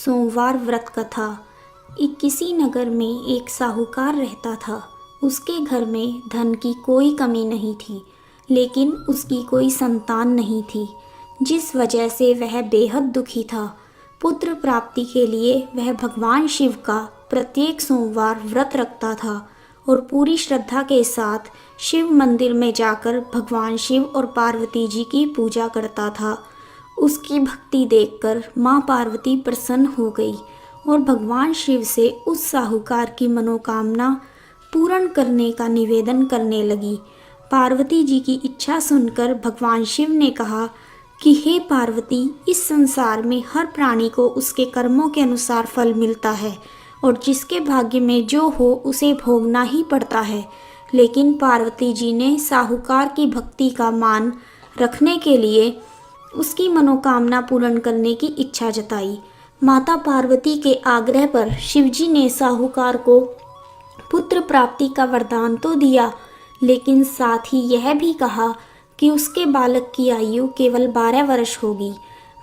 सोमवार व्रत कथा। किसी नगर में एक साहूकार रहता था। उसके घर में धन की कोई कमी नहीं थी, लेकिन उसकी कोई संतान नहीं थी, जिस वजह से वह बेहद दुखी था। पुत्र प्राप्ति के लिए वह भगवान शिव का प्रत्येक सोमवार व्रत रखता था और पूरी श्रद्धा के साथ शिव मंदिर में जाकर भगवान शिव और पार्वती जी की पूजा करता था। उसकी भक्ति देखकर माँ पार्वती प्रसन्न हो गई और भगवान शिव से उस साहूकार की मनोकामना पूर्ण करने का निवेदन करने लगी। पार्वती जी की इच्छा सुनकर भगवान शिव ने कहा कि हे पार्वती, इस संसार में हर प्राणी को उसके कर्मों के अनुसार फल मिलता है और जिसके भाग्य में जो हो उसे भोगना ही पड़ता है। लेकिन पार्वती जी ने साहूकार की भक्ति का मान रखने के लिए उसकी मनोकामना पूर्ण करने की इच्छा जताई। माता पार्वती के आग्रह पर शिवजी ने साहूकार को पुत्र प्राप्ति का वरदान तो दिया, लेकिन साथ ही यह भी कहा कि उसके बालक की आयु केवल 12 वर्ष होगी।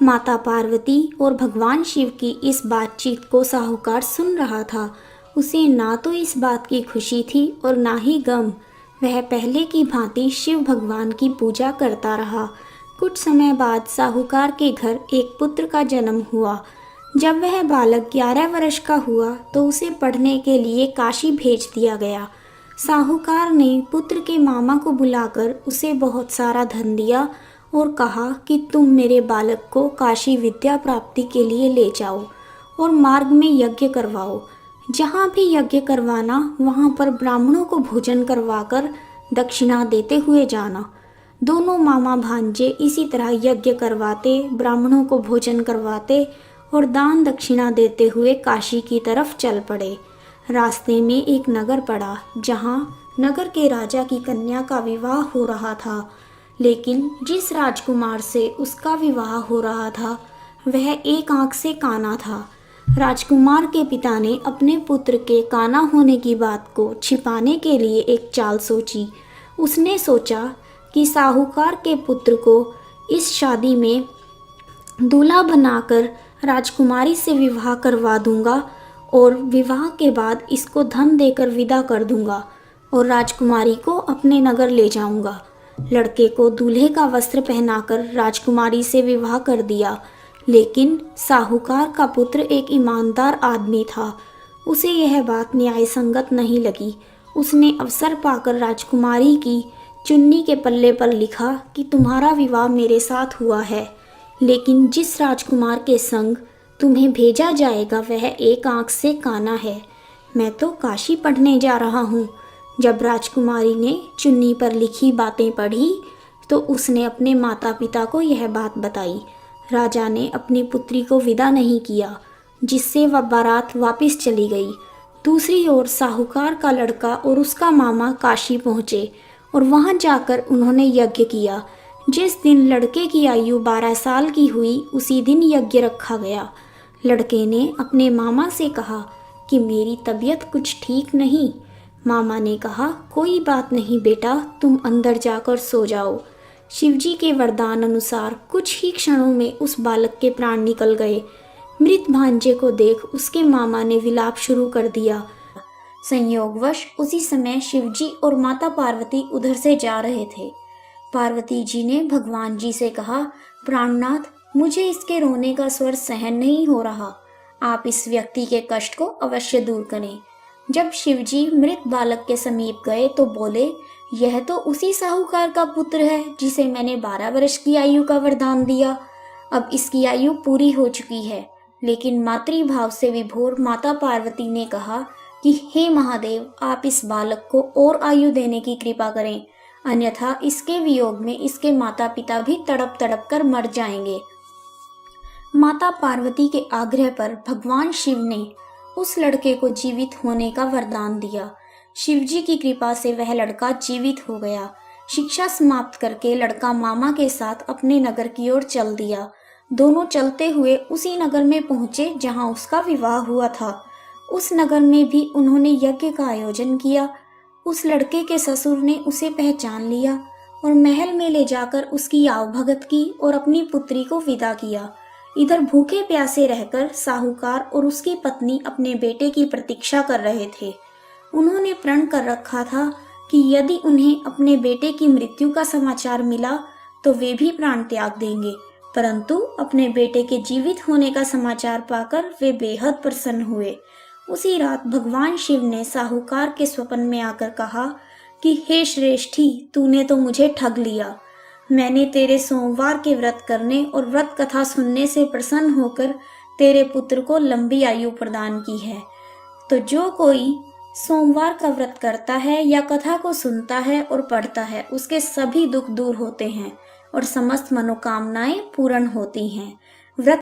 माता पार्वती और भगवान शिव की इस बातचीत को साहूकार सुन रहा था। उसे ना तो इस बात की खुशी थी और ना ही गम। वह पहले की भांति शिव भगवान की पूजा करता रहा। कुछ समय बाद साहूकार के घर एक पुत्र का जन्म हुआ। जब वह बालक 11 वर्ष का हुआ तो उसे पढ़ने के लिए काशी भेज दिया गया। साहूकार ने पुत्र के मामा को बुलाकर उसे बहुत सारा धन दिया और कहा कि तुम मेरे बालक को काशी विद्या प्राप्ति के लिए ले जाओ और मार्ग में यज्ञ करवाओ। जहाँ भी यज्ञ करवाना वहाँ पर ब्राह्मणों को भोजन करवाकर दक्षिणा देते हुए जाना। दोनों मामा भांजे इसी तरह यज्ञ करवाते, ब्राह्मणों को भोजन करवाते और दान दक्षिणा देते हुए काशी की तरफ चल पड़े। रास्ते में एक नगर पड़ा, जहाँ नगर के राजा की कन्या का विवाह हो रहा था। लेकिन जिस राजकुमार से उसका विवाह हो रहा था वह एक आंख से काना था। राजकुमार के पिता ने अपने पुत्र के काना होने की बात को छिपाने के लिए एक चाल सोची। उसने सोचा कि साहूकार के पुत्र को इस शादी में दूल्हा बनाकर राजकुमारी से विवाह करवा दूंगा और विवाह के बाद इसको धन देकर विदा कर दूंगा और राजकुमारी को अपने नगर ले जाऊंगा। लड़के को दूल्हे का वस्त्र पहनाकर राजकुमारी से विवाह कर दिया। लेकिन साहूकार का पुत्र एक ईमानदार आदमी था। उसे यह बात न्याय संगत नहीं लगी। उसने अवसर पाकर राजकुमारी की चुन्नी के पल्ले पर लिखा कि तुम्हारा विवाह मेरे साथ हुआ है, लेकिन जिस राजकुमार के संग तुम्हें भेजा जाएगा वह एक आंख से काना है। मैं तो काशी पढ़ने जा रहा हूँ। जब राजकुमारी ने चुन्नी पर लिखी बातें पढ़ी तो उसने अपने माता पिता को यह बात बताई। राजा ने अपनी पुत्री को विदा नहीं किया, जिससे वह बारात वापस चली गई। दूसरी ओर साहूकार का लड़का और उसका मामा काशी पहुँचे और वहां जाकर उन्होंने यज्ञ किया। जिस दिन लड़के की आयु 12 साल की हुई उसी दिन यज्ञ रखा गया। लड़के ने अपने मामा से कहा कि मेरी तबीयत कुछ ठीक नहीं। मामा ने कहा कोई बात नहीं बेटा, तुम अंदर जाकर सो जाओ। शिवजी के वरदान अनुसार कुछ ही क्षणों में उस बालक के प्राण निकल गए। मृत भांजे को देख उसके मामा ने विलाप शुरू कर दिया। संयोगवश उसी समय शिवजी और माता पार्वती उधर से जा रहे थे। पार्वती जी ने भगवान जी से कहा, प्राणनाथ, मुझे इसके रोने का स्वर सहन नहीं हो रहा। आप इस व्यक्ति के कष्ट को अवश्य दूर करें। जब शिवजी मृत बालक के समीप गए तो बोले, यह तो उसी साहूकार का पुत्र है जिसे मैंने 12 वर्ष की आयु का वरदान दिया। अब इसकी आयु पूरी हो चुकी है। लेकिन मातृभाव से विभोर माता पार्वती ने कहा कि हे महादेव, आप इस बालक को और आयु देने की कृपा करें, अन्यथा इसके वियोग में इसके माता पिता भी तड़प तड़प कर मर जाएंगे। माता पार्वती के आग्रह पर भगवान शिव ने उस लड़के को जीवित होने का वरदान दिया। शिवजी की कृपा से वह लड़का जीवित हो गया। शिक्षा समाप्त करके लड़का मामा के साथ अपने नगर की ओर चल दिया। दोनों चलते हुए उसी नगर में पहुंचे जहां उसका विवाह हुआ था। उस नगर में भी उन्होंने यज्ञ का आयोजन किया। उस लड़के के ससुर ने उसे पहचान लिया और महल में ले जाकर उसकी आवभगत की और अपनी पुत्री को विदा किया। इधर भूखे प्यासे रहकर साहूकार और उसकी पत्नी अपने बेटे की प्रतीक्षा कर रहे थे। उन्होंने प्रण कर रखा था कि यदि उन्हें अपने बेटे की मृत्यु का समाचार मिला तो वे भी प्राण त्याग देंगे, परंतु अपने बेटे के जीवित होने का समाचार पाकर वे बेहद प्रसन्न हुए। उसी रात भगवान शिव ने साहूकार के स्वप्न में आकर कहा कि हे श्रेष्ठी, तूने तो मुझे ठग लिया। मैंने तेरे सोमवार के व्रत करने और व्रत कथा सुनने से प्रसन्न होकर तेरे पुत्र को लंबी आयु प्रदान की है। तो जो कोई सोमवार का व्रत करता है या कथा को सुनता है और पढ़ता है, उसके सभी दुख दूर होते हैं और समस्त मनोकामनाएं पूर्ण होती हैं। व्रत